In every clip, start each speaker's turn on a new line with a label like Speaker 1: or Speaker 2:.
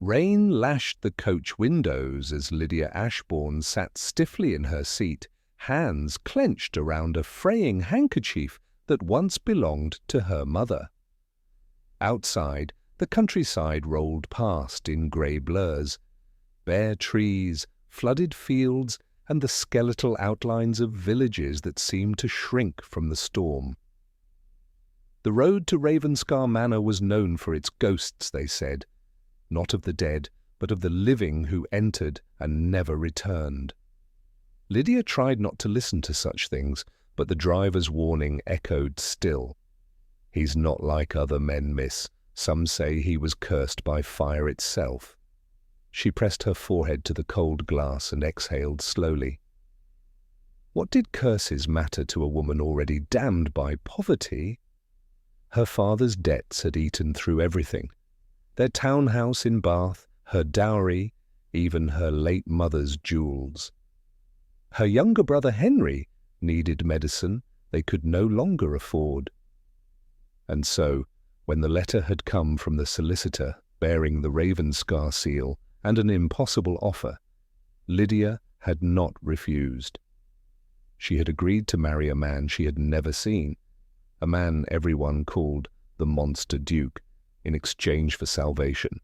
Speaker 1: Rain lashed the coach windows as Lydia Ashbourne sat stiffly in her seat, hands clenched around a fraying handkerchief that once belonged to her mother. Outside, the countryside rolled past in grey blurs. Bare trees, flooded fields, and the skeletal outlines of villages that seemed to shrink from the storm. The road to Ravenscar Manor was known for its ghosts, they said, not of the dead, but of the living who entered and never returned. Lydia tried not to listen to such things, but the driver's warning echoed still. "He's not like other men, miss. Some say he was cursed by fire itself." She pressed her forehead to the cold glass and exhaled slowly. What did curses matter to a woman already damned by poverty? Her father's debts had eaten through everything. Their townhouse in Bath, her dowry, even her late mother's jewels. Her younger brother Henry needed medicine they could no longer afford. And so, when the letter had come from the solicitor bearing the Ravenscar seal and an impossible offer, Lydia had not refused. She had agreed to marry a man she had never seen, a man everyone called the Monster Duke, in exchange for salvation.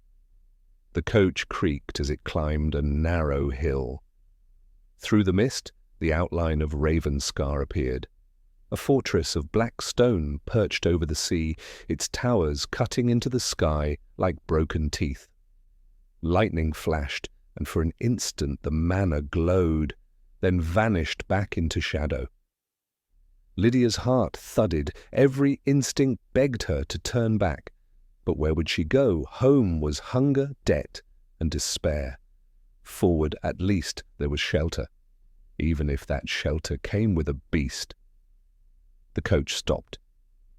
Speaker 1: The coach creaked as it climbed a narrow hill. Through the mist, the outline of Ravenscar appeared, a fortress of black stone perched over the sea, its towers cutting into the sky like broken teeth. Lightning flashed, and for an instant the manor glowed, then vanished back into shadow. Lydia's heart thudded, every instinct begged her to turn back. But where would she go? Home was hunger, debt, and despair. Forward, at least, there was shelter, even if that shelter came with a beast. The coach stopped.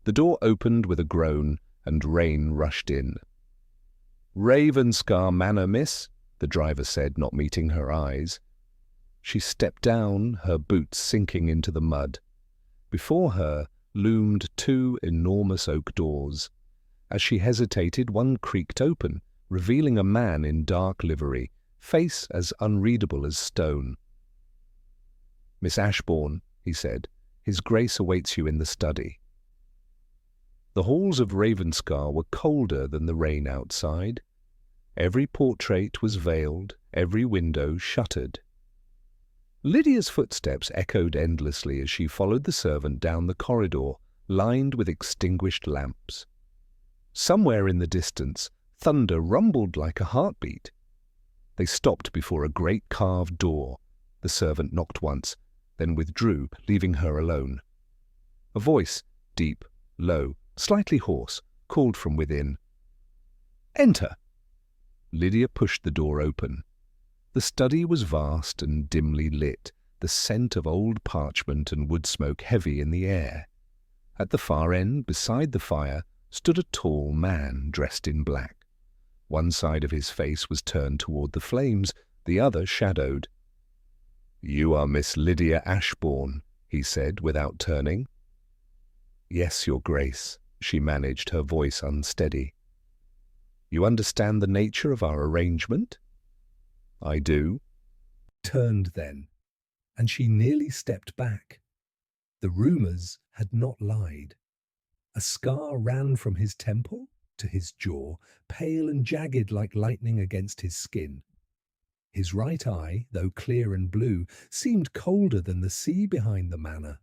Speaker 1: The door opened with a groan, and rain rushed in. "Ravenscar Manor, miss," the driver said, not meeting her eyes. She stepped down, her boots sinking into the mud. Before her loomed two enormous oak doors. As she hesitated, one creaked open, revealing a man in dark livery, face as unreadable as stone. "Miss Ashbourne," he said, "His Grace awaits you in the study." The halls of Ravenscar were colder than the rain outside. Every portrait was veiled, every window shuttered. Lydia's footsteps echoed endlessly as she followed the servant down the corridor, lined with extinguished lamps. Somewhere in the distance, thunder rumbled like a heartbeat. They stopped before a great carved door. The servant knocked once, then withdrew, leaving her alone. A voice, deep, low, slightly hoarse, called from within. "Enter!" Lydia pushed the door open. The study was vast and dimly lit, the scent of old parchment and wood smoke heavy in the air. At the far end, beside the fire, stood a tall man dressed in black. One side of his face was turned toward the flames, the other shadowed. "You are Miss Lydia Ashbourne," he said without turning. "Yes, Your Grace," she managed, her voice unsteady. "You understand the nature of our arrangement?" "I do." Turned then, and she nearly stepped back. The rumours had not lied. A scar ran from his temple to his jaw, pale and jagged like lightning against his skin. His right eye, though clear and blue, seemed colder than the sea behind the manor.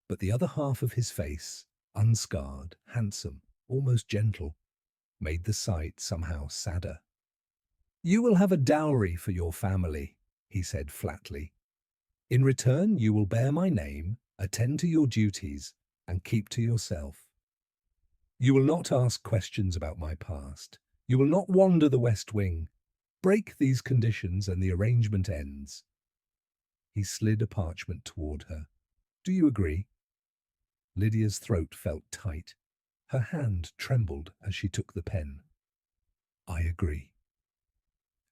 Speaker 1: But the other half of his face, unscarred, handsome, almost gentle, made the sight somehow sadder. "You will have a dowry for your family," he said flatly. "In return, you will bear my name, attend to your duties, and keep to yourself. You will not ask questions about my past. You will not wander the West Wing. Break these conditions and the arrangement ends." He slid a parchment toward her. "Do you agree?" Lydia's throat felt tight. Her hand trembled as she took the pen. "I agree."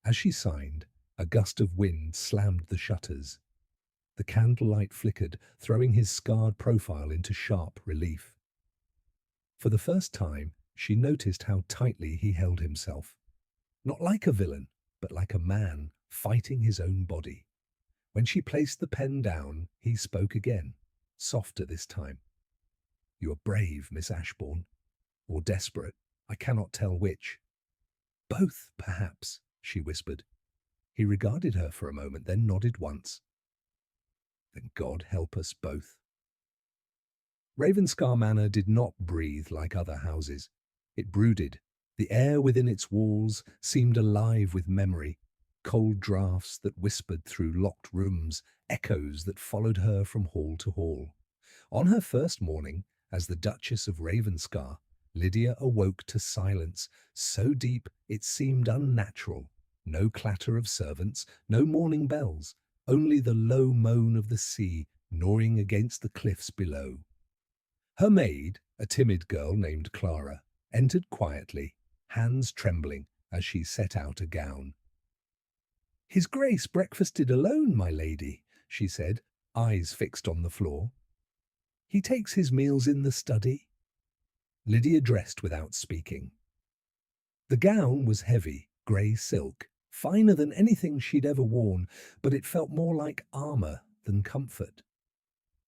Speaker 1: As she signed, a gust of wind slammed the shutters. The candlelight flickered, throwing his scarred profile into sharp relief. For the first time, she noticed how tightly he held himself.
Speaker 2: not like a villain, but like a man fighting his own body. When she placed the pen down, he spoke again, softer this time. "You are brave, Miss Ashbourne, or desperate. I cannot tell which." "Both, perhaps," she whispered. He regarded her for a moment, then nodded once. "Then God help us both." Ravenscar Manor did not breathe like other houses. It brooded. The air within its walls seemed alive with memory, cold draughts that whispered through locked rooms, echoes that followed her from hall to hall. On her first morning, as the Duchess of Ravenscar, Lydia awoke to silence so deep it seemed unnatural. No clatter of servants, no morning bells, only the low moan of the sea gnawing against the cliffs below. Her maid, a timid girl named Clara, entered quietly, hands trembling as she set out a gown. "His Grace breakfasted alone, my lady," she said, eyes fixed on the floor. "He takes his meals in the study." Lydia dressed without speaking. The gown was heavy, grey silk, finer than anything she'd ever worn, but it felt more like armour than comfort.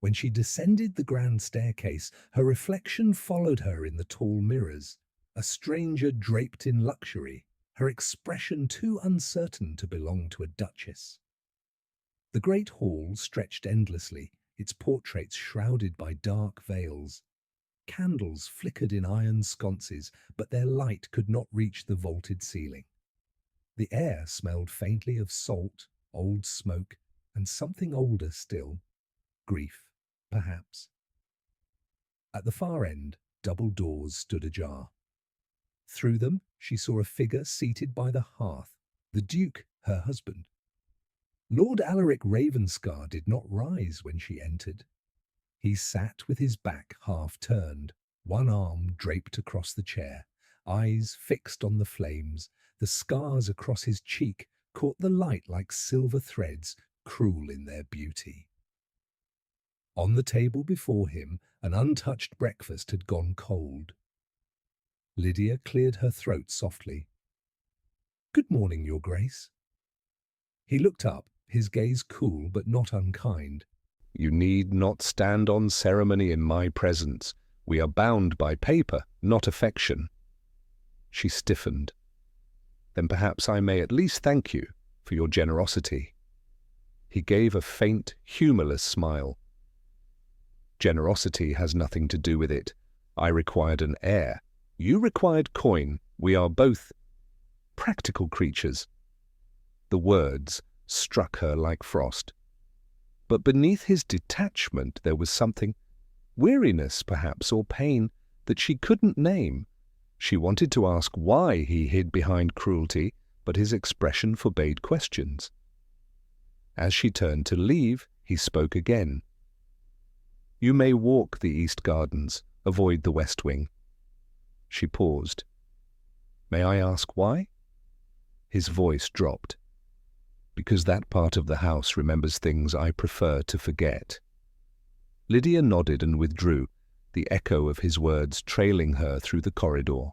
Speaker 2: When she descended the grand staircase, her reflection followed her in the tall mirrors, a stranger draped in luxury, her expression too uncertain to belong to a duchess. The great hall stretched endlessly, its portraits shrouded by dark veils. Candles flickered in iron sconces, but their light could not reach the vaulted ceiling. The air smelled faintly of salt, old smoke, and something older still, grief, perhaps. At the far end, double doors stood ajar. Through them, she saw a figure seated by the hearth, the Duke, her husband. Lord Alaric Ravenscar did not rise when she entered. He sat with his back half turned, one arm draped across the chair, eyes fixed on the flames. The scars across his cheek caught the light like silver threads, cruel in their beauty. On the table before him, an untouched breakfast had gone cold. Lydia cleared her throat softly. "Good morning, Your Grace." He looked up, his gaze cool but not unkind.
Speaker 1: "You need not stand on ceremony in my presence. We are bound by paper, not affection." She stiffened. "Then perhaps I may at least thank you for your generosity." He gave a faint, humourless smile. "Generosity has nothing to do with it. I required an heir. You required coin. We are both practical creatures." The words struck her like frost. But beneath his detachment there was something, weariness perhaps, or pain, that she couldn't name. She wanted to ask why he hid behind cruelty, but his expression forbade questions. As she turned to leave, he spoke again. "You may walk the east gardens, avoid the west wing." She paused. "May I ask why?" His voice dropped. "Because that part of the house remembers things I prefer to forget." Lydia nodded and withdrew, the echo of his words trailing her through the corridor.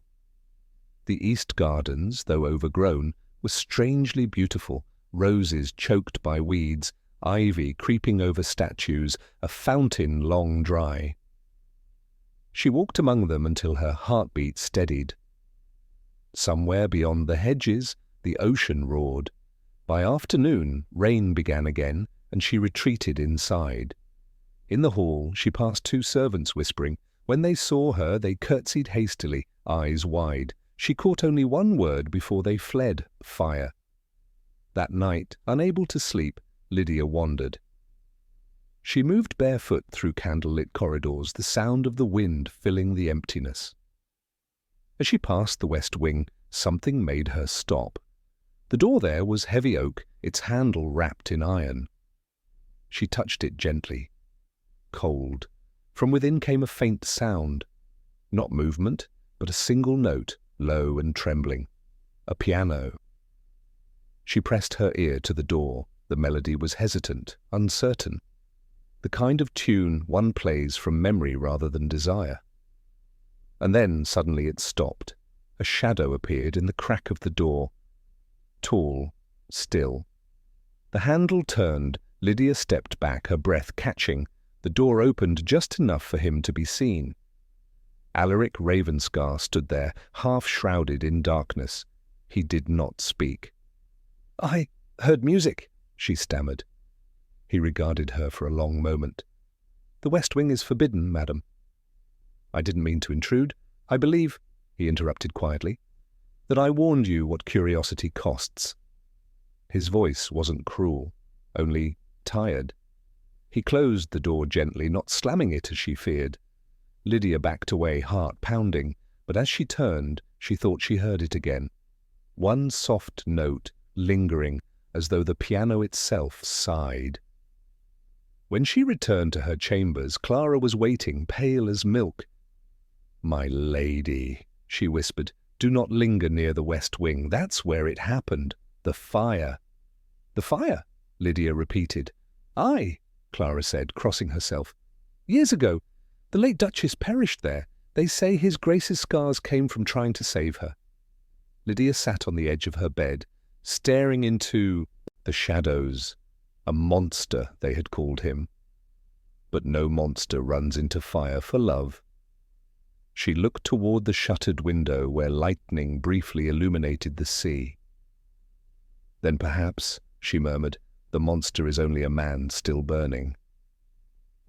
Speaker 1: The east gardens, though overgrown, were strangely beautiful, roses choked by weeds, ivy creeping over statues, a fountain long dry. She walked among them until her heartbeat steadied. Somewhere beyond the hedges, the ocean roared. By afternoon, rain began again, and she retreated inside. In the hall, she passed two servants whispering. When they saw her, they curtsied hastily, eyes wide. She caught only one word before they fled: fire. That night, unable to sleep, Lydia wandered. She moved barefoot through candlelit corridors, the sound of the wind filling the emptiness. As she passed the west wing, something made her stop. The door there was heavy oak, its handle wrapped in iron. She touched it gently. Cold. From within came a faint sound. Not movement, but a single note, low and trembling. A piano. She pressed her ear to the door. The melody was hesitant, uncertain. The kind of tune one plays from memory rather than desire. And then suddenly it stopped. A shadow appeared in the crack of the door, tall, still. The handle turned. Lydia stepped back, her breath catching. The door opened just enough for him to be seen. Alaric Ravenscar stood there, half-shrouded in darkness. He did not speak. "I heard music," she stammered. He regarded her for a long moment. "The West Wing is forbidden, madam." "I didn't mean to intrude. I believe," he interrupted quietly, "that I warned you what curiosity costs." His voice wasn't cruel, only tired. He closed the door gently, not slamming it as she feared. Lydia backed away, heart pounding, but as she turned, she thought she heard it again. One soft note, lingering, as though the piano itself sighed. When she returned to her chambers, Clara was waiting, pale as milk. "My lady," she whispered, "do not linger near the West Wing. That's where it happened. The fire." "The fire?" Lydia repeated. "Aye," Clara said, crossing herself. "Years ago. The late Duchess perished there. They say His Grace's scars came from trying to save her." Lydia sat on the edge of her bed, staring into the shadows. A monster, they had called him. But no monster runs into fire for love. She looked toward the shuttered window where lightning briefly illuminated the sea. "Then perhaps," she murmured, "the monster is only a man still burning."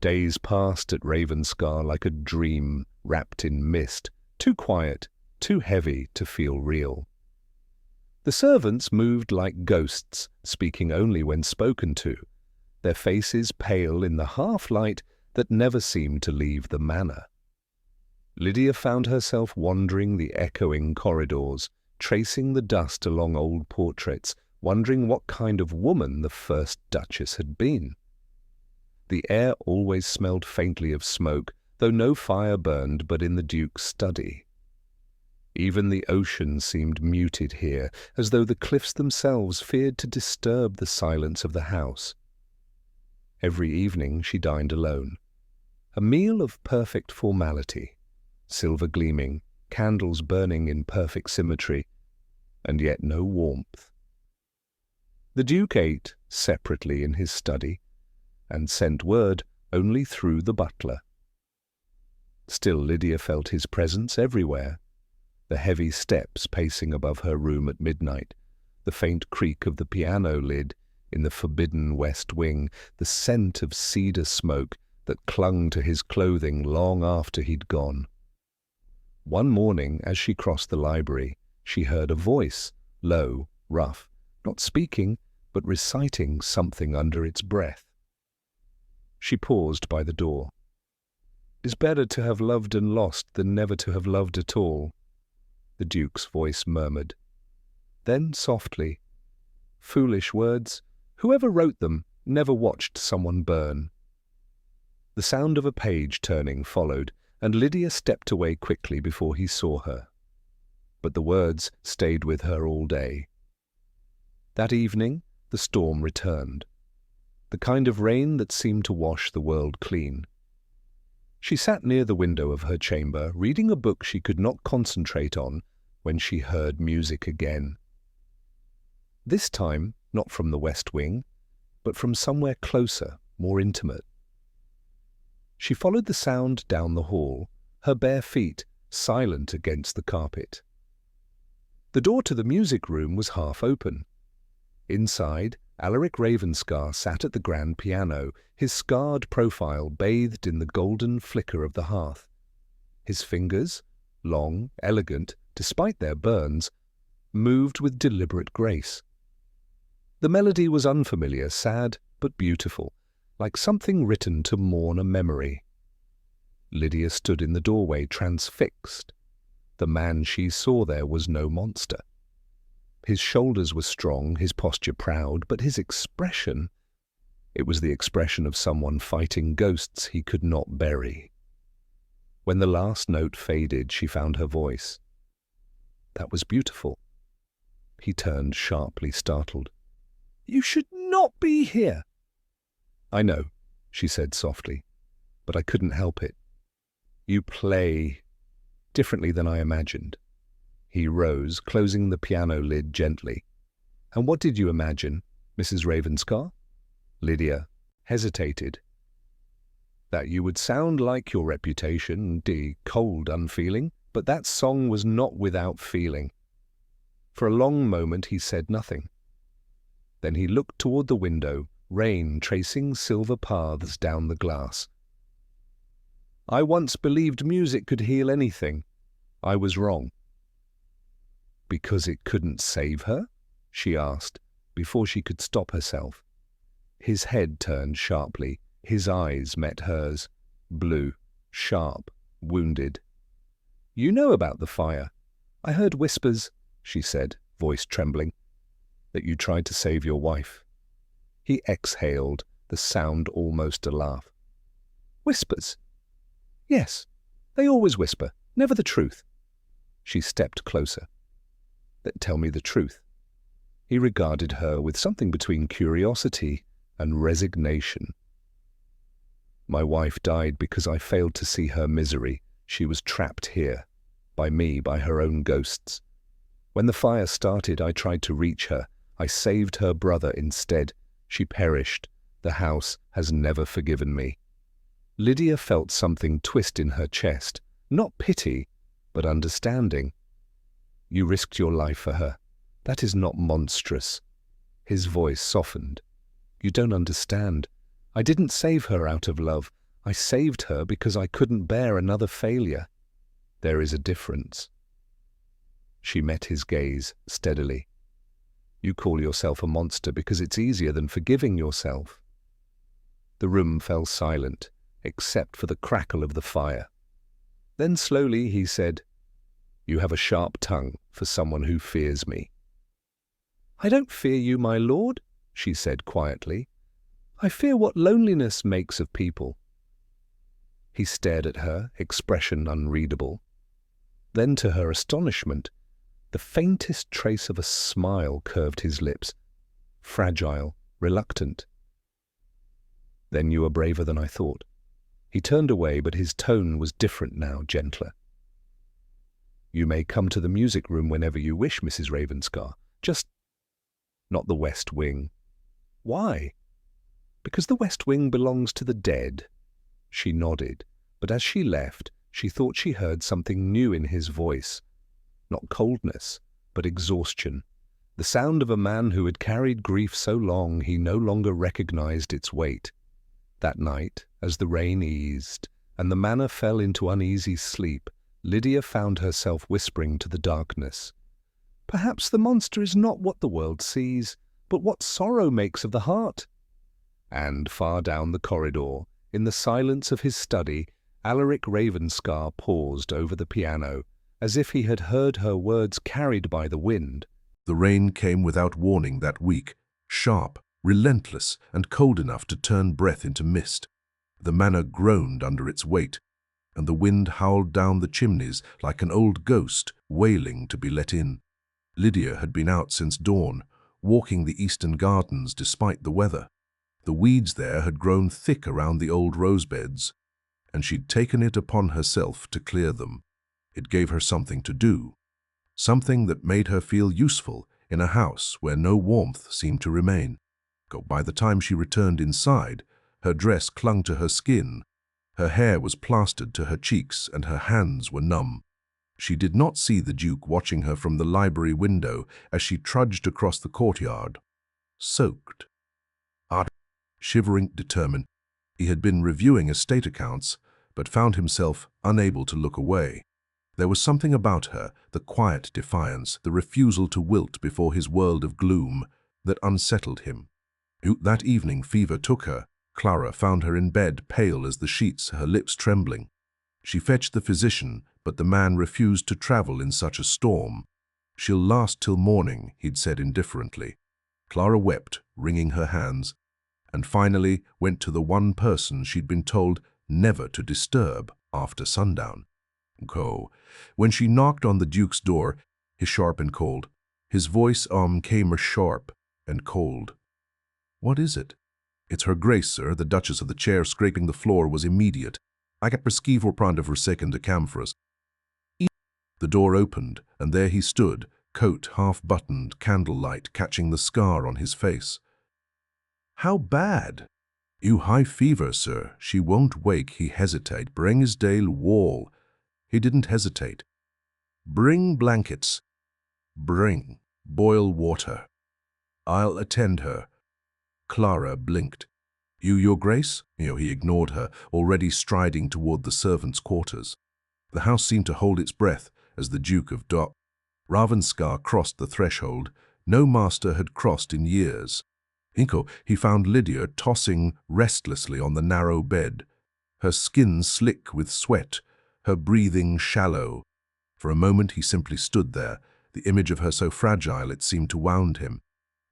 Speaker 1: Days passed at Ravenscar like a dream wrapped in mist, too quiet, too heavy to feel real. The servants moved like ghosts, speaking only when spoken to, their faces pale in the half-light that never seemed to leave the manor. Lydia found herself wandering the echoing corridors, tracing the dust along old portraits, wondering what kind of woman the first Duchess had been. The air always smelled faintly of smoke, though no fire burned but in the Duke's study. Even the ocean seemed muted here, as though the cliffs themselves feared to disturb the silence of the house. Every evening she dined alone. A meal of perfect formality, silver gleaming, candles burning in perfect symmetry, and yet no warmth. The Duke ate separately in his study, and sent word only through the butler. Still Lydia felt his presence everywhere. The heavy steps pacing above her room at midnight, the faint creak of the piano lid in the forbidden West Wing, the scent of cedar smoke that clung to his clothing long after he'd gone. One morning, as she crossed the library, she heard a voice, low, rough, not speaking, but reciting something under its breath. She paused by the door. "'Tis better to have loved and lost than never to have loved at all," the Duke's voice murmured. Then softly, "Foolish words. Whoever wrote them never watched someone burn." The sound of a page turning followed, and Lydia stepped away quickly before he saw her. But the words stayed with her all day. That evening, the storm returned, the kind of rain that seemed to wash the world clean. She sat near the window of her chamber, reading a book she could not concentrate on, when she heard music again. This time, not from the West Wing, but from somewhere closer, more intimate. She followed the sound down the hall, her bare feet silent against the carpet. The door to the music room was half open. Inside, Alaric Ravenscar sat at the grand piano, his scarred profile bathed in the golden flicker of the hearth. His fingers, long, elegant, despite their burns, moved with deliberate grace. The melody was unfamiliar, sad, but beautiful, like something written to mourn a memory. Lydia stood in the doorway, transfixed. The man she saw there was no monster. His shoulders were strong, his posture proud, but his expression, it was the expression of someone fighting ghosts he could not bury. When the last note faded, she found her voice. That was beautiful. He turned sharply, startled. "You should not be here." "I know," she said softly, "but I couldn't help it. You play differently than I imagined." He rose, closing the piano lid gently. And what did you imagine, Mrs. Ravenscar? Lydia hesitated. That you would sound like your reputation, cold, unfeeling, but that song was not without feeling. For a long moment he said nothing. Then he looked toward the window, rain tracing silver paths down the glass. I once believed music could heal anything. I was wrong. Because it couldn't save her? She asked, before she could stop herself. His head turned sharply. His eyes met hers, blue, sharp, wounded. You know about the fire. I heard whispers, she said, voice trembling, that you tried to save your wife. He exhaled, the sound almost a laugh. Whispers? Yes, they always whisper, never the truth. She stepped closer. Tell me the truth. He regarded her with something between curiosity and resignation. My wife died because I failed to see her misery. She was trapped here, by me, by her own ghosts. When the fire started, I tried to reach her. I saved her brother instead. She perished. The house has never forgiven me. Lydia felt something twist in her chest, not pity, but understanding. You risked your life for her. That is not monstrous. His voice softened. You don't understand. I didn't save her out of love. I saved her because I couldn't bear another failure. There is a difference. She met his gaze steadily. You call yourself a monster because it's easier than forgiving yourself. The room fell silent, except for the crackle of the fire. Then slowly he said, You have a sharp tongue for someone who fears me. I don't fear you, my lord, she said quietly. I fear what loneliness makes of people. He stared at her, expression unreadable. Then, to her astonishment, the faintest trace of a smile curved his lips, fragile, reluctant. Then you are braver than I thought. He turned away, but his tone was different now, gentler. You may come to the music room whenever you wish, Mrs. Ravenscar. Just not the West Wing. Why? Because the West Wing belongs to the dead. She nodded, but as she left, she thought she heard something new in his voice. Not coldness, but exhaustion. The sound of a man who had carried grief so long he no longer recognized its weight. That night, as the rain eased, and the manor fell into uneasy sleep, Lydia found herself whispering to the darkness. Perhaps the monster is not what the world sees, but what sorrow makes of the heart. And far down the corridor, in the silence of his study, Alaric Ravenscar paused over the piano, as if he had heard her words carried by the wind.
Speaker 3: The rain came without warning that week, sharp, relentless, and cold enough to turn breath into mist. The manor groaned under its weight, and the wind howled down the chimneys like an old ghost wailing to be let in. Lydia had been out since dawn, walking the eastern gardens despite the weather. The weeds there had grown thick around the old rosebeds, and she'd taken it upon herself to clear them. It gave her something to do, something that made her feel useful in a house where no warmth seemed to remain. By the time she returned inside, her dress clung to her skin, her hair was plastered to her cheeks, and her hands were numb. She did not see the Duke watching her from the library window as she trudged across the courtyard, soaked. Shivering, determined, he had been reviewing estate accounts, but found himself unable to look away. There was something about her, the quiet defiance, the refusal to wilt before his world of gloom, that unsettled him. That evening fever took her. Clara found her in bed, pale as the sheets, her lips trembling. She fetched the physician, but the man refused to travel in such a storm. She'll last till morning, he'd said indifferently. Clara wept, wringing her hands, and finally went to the one person she'd been told never to disturb after sundown. When she knocked on the Duke's door, his sharp and cold, his voice came sharp and cold. What is it? It's her Grace, sir. The Duchess of the chair scraping the floor was immediate. I got prescrive for prand of her second camphorous. The door opened, and there he stood, coat half-buttoned, candlelight catching the scar on his face. "How bad?" "You high fever, sir. She won't wake." He hesitate. "Bringsdale wall." He didn't hesitate. "Bring blankets." "Bring. Boil water." "I'll attend her." Clara blinked. "You, your grace?" He ignored her, already striding toward the servants' quarters. The house seemed to hold its breath as the Duke of Ravenskar crossed the threshold. No master had crossed in years. He found Lydia tossing restlessly on the narrow bed, her skin slick with sweat, her breathing shallow. For a moment he simply stood there, the image of her so fragile it seemed to wound him.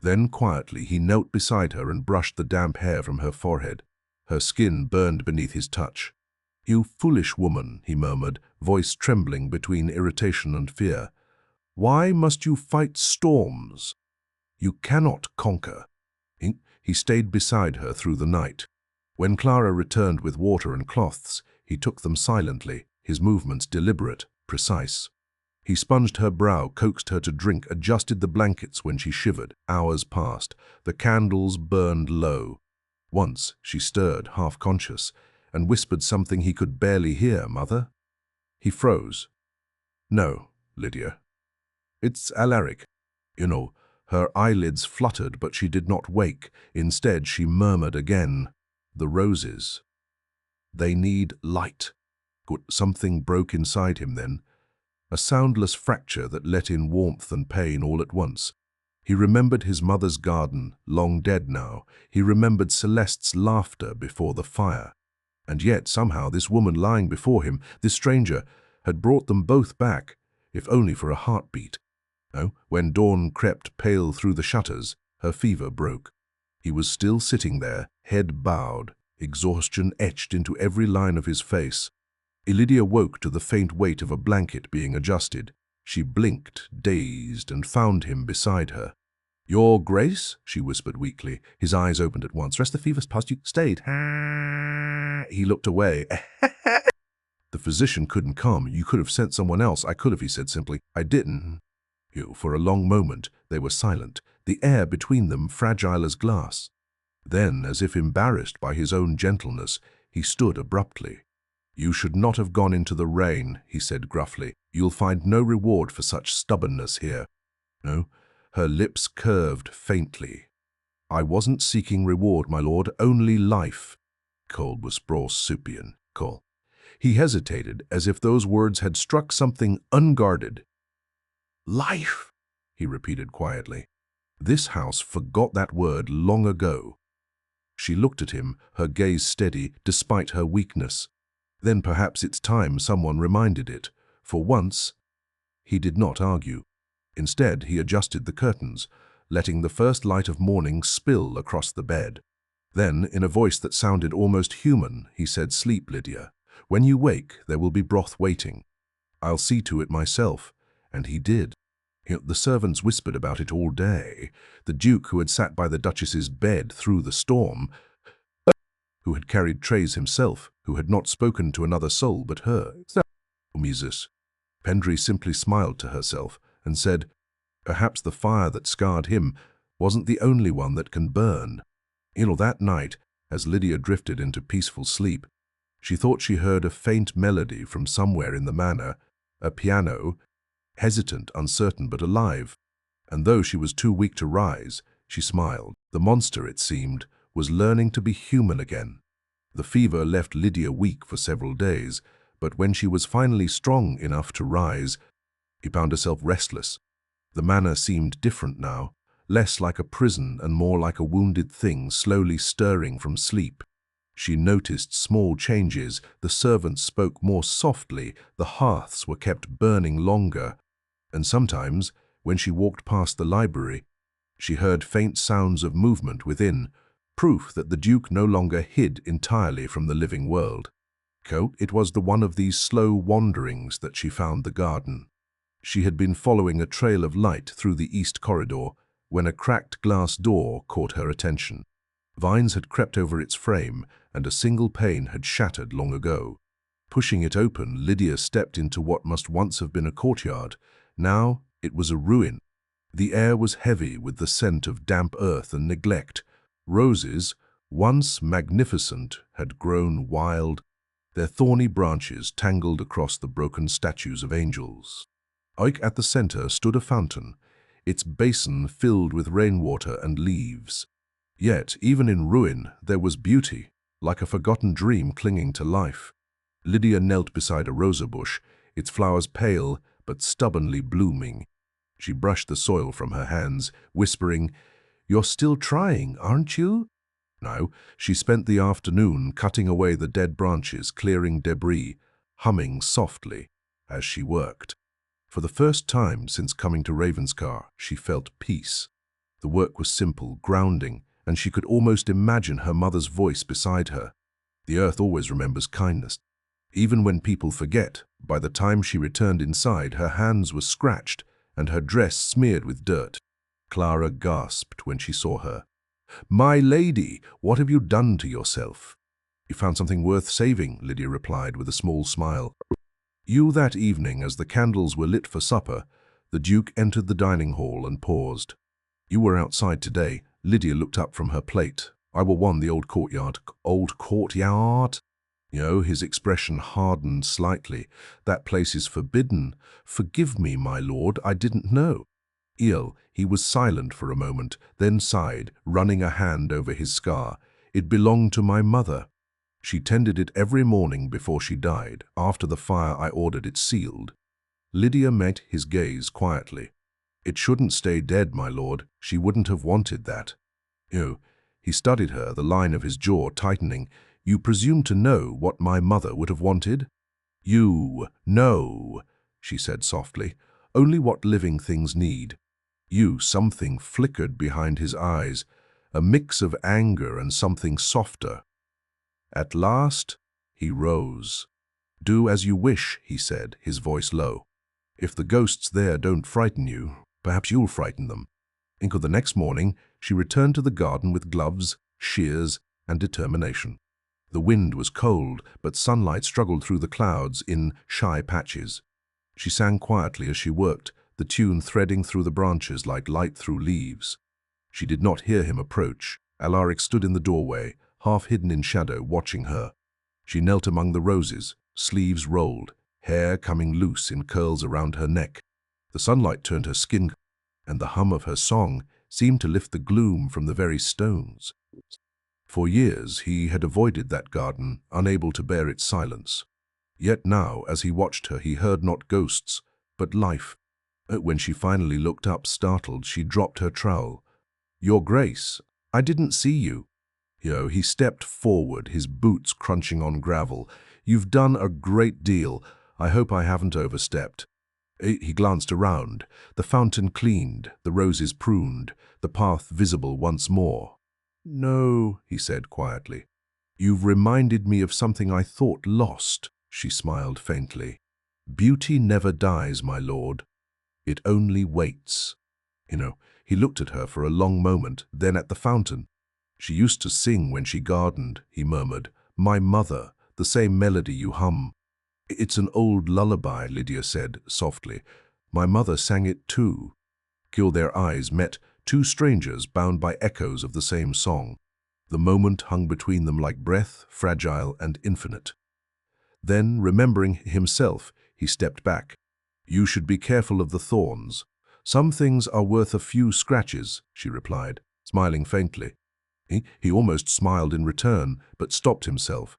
Speaker 3: Then quietly he knelt beside her and brushed the damp hair from her forehead. Her skin burned beneath his touch. "You foolish woman," he murmured, voice trembling between irritation and fear. "Why must you fight storms? You cannot conquer." He stayed beside her through the night. When Clara returned with water and cloths, he took them silently, his movements deliberate, precise. He sponged her brow, coaxed her to drink, adjusted the blankets when she shivered. Hours passed. The candles burned low. Once she stirred, half-conscious, and whispered something he could barely hear. "Mother?" He froze. "No, Lydia. It's Alaric." Her eyelids fluttered, but she did not wake. Instead, she murmured again, "The roses. They need light." Something broke inside him then. A soundless fracture that let in warmth and pain all at once. He remembered his mother's garden, long dead now. He remembered Celeste's laughter before the fire. And yet, somehow, this woman lying before him, this stranger, had brought them both back, if only for a heartbeat. When dawn crept pale through the shutters, her fever broke. He was still sitting there, head bowed, exhaustion etched into every line of his face. Lydia woke to the faint weight of a blanket being adjusted. She blinked, dazed, and found him beside her. "Your Grace?" she whispered weakly. His eyes opened at once. "Rest the fever's past, you stayed." He looked away. "The physician couldn't come. You could have sent someone else." "I could have," he said simply. "I didn't." For a long moment they were silent, the air between them fragile as glass. Then, as if embarrassed by his own gentleness, he stood abruptly. "You should not have gone into the rain," he said gruffly. "You'll find no reward for such stubbornness here." No, her lips curved faintly. "I wasn't seeking reward, my lord, only life." Cold was suppian. Cole. He hesitated, as if those words had struck something unguarded. "Life," he repeated quietly. This house forgot that word long ago. She looked at him, her gaze steady, despite her weakness. Then perhaps it's time someone reminded it. For once, he did not argue. Instead, he adjusted the curtains, letting the first light of morning spill across the bed. Then, in a voice that sounded almost human, he said, "Sleep, Lydia. When you wake, there will be broth waiting. I'll see to it myself." And he did. The servants whispered about it all day. The Duke, who had sat by the Duchess's bed through the storm, who had carried trays himself, who had not spoken to another soul but her. Mises. Pendry simply smiled to herself and said, "Perhaps the fire that scarred him wasn't the only one that can burn." That night, as Lydia drifted into peaceful sleep, she thought she heard a faint melody from somewhere in the manor, a piano, hesitant, uncertain, but alive. And though she was too weak to rise, she smiled. The monster, it seemed, was learning to be human again. The fever left Lydia weak for several days, but when she was finally strong enough to rise, he found herself restless. The manor seemed different now, less like a prison and more like a wounded thing slowly stirring from sleep. She noticed small changes. The servants spoke more softly, the hearths were kept burning longer, and sometimes, when she walked past the library, she heard faint sounds of movement within, proof that the Duke no longer hid entirely from the living world. It was the one of these slow wanderings that she found the garden. She had been following a trail of light through the east corridor when a cracked glass door caught her attention. Vines had crept over its frame, and a single pane had shattered long ago. Pushing it open, Lydia stepped into what must once have been a courtyard. Now It was a ruin. The air was heavy with the scent of damp earth and neglect. Roses, once magnificent, had grown wild, their thorny branches tangled across the broken statues of angels. At the center stood a fountain, its basin filled with rainwater and leaves. Yet, even in ruin, there was beauty, like a forgotten dream clinging to life. Lydia knelt beside a rosa bush, its flowers pale but stubbornly blooming. She brushed the soil from her hands, whispering, "You're still trying, aren't you?" Now, she spent the afternoon cutting away the dead branches, clearing debris, humming softly as she worked. For the first time since coming to Ravenscar, she felt peace. The work was simple, grounding, and she could almost imagine her mother's voice beside her. The earth always remembers kindness. Even when people forget, by the time she returned inside, her hands were scratched and her dress smeared with dirt. Clara gasped when she saw her. "My lady, what have you done to yourself?" "You found something worth saving," Lydia replied with a small smile. That evening, as the candles were lit for supper, the Duke entered the dining hall and paused. "You were outside today." Lydia looked up from her plate. "I will won the old courtyard." "Old courtyard?" His expression hardened slightly. "That place is forbidden." "Forgive me, my lord, I didn't know." He was silent for a moment, then sighed, running a hand over his scar. "It belonged to my mother. She tended it every morning before she died. After the fire, I ordered it sealed." Lydia met his gaze quietly. "It shouldn't stay dead, my lord. She wouldn't have wanted that." He studied her, the line of his jaw tightening. "You presume to know what my mother would have wanted?" "No," she said softly. "Only what living things need." Something flickered behind his eyes, a mix of anger and something softer. At last, he rose. "Do as you wish," he said, his voice low. "If the ghosts there don't frighten you, perhaps you'll frighten them." The next morning, she returned to the garden with gloves, shears, and determination. The wind was cold, but sunlight struggled through the clouds in shy patches. She sang quietly as she worked, the tune threading through the branches like light through leaves. She did not hear him approach. Alaric stood in the doorway, half hidden in shadow, watching her. She knelt among the roses, sleeves rolled, hair coming loose in curls around her neck. The sunlight turned her skin, and the hum of her song seemed to lift the gloom from the very stones. For years he had avoided that garden, unable to bear its silence. Yet now, as he watched her, he heard not ghosts, but life. When she finally looked up, startled, she dropped her trowel. "Your Grace, I didn't see you." He stepped forward, his boots crunching on gravel. "You've done a great deal. I hope I haven't overstepped." He glanced around, the fountain cleaned, the roses pruned, the path visible once more. "No," he said quietly. "You've reminded me of something I thought lost," she smiled faintly. "Beauty never dies, my lord. It only waits." He looked at her for a long moment, then at the fountain. "She used to sing when she gardened," he murmured. "My mother, the same melody you hum." "It's an old lullaby," Lydia said softly. "My mother sang it too." Their eyes met, two strangers bound by echoes of the same song. The moment hung between them like breath, fragile and infinite. Then, remembering himself, he stepped back. "You should be careful of the thorns." "Some things are worth a few scratches," she replied, smiling faintly. He almost smiled in return, but stopped himself.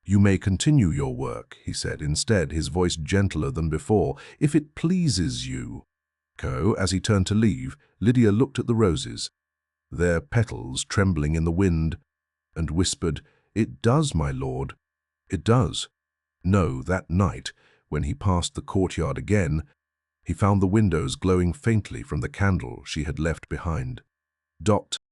Speaker 3: "You may continue your work," he said instead, his voice gentler than before, "if it pleases you." As he turned to leave, Lydia looked at the roses, their petals trembling in the wind, and whispered, "It does, my lord, it does." No, that night, when he passed the courtyard again, he found the windows glowing faintly from the candle she had left behind.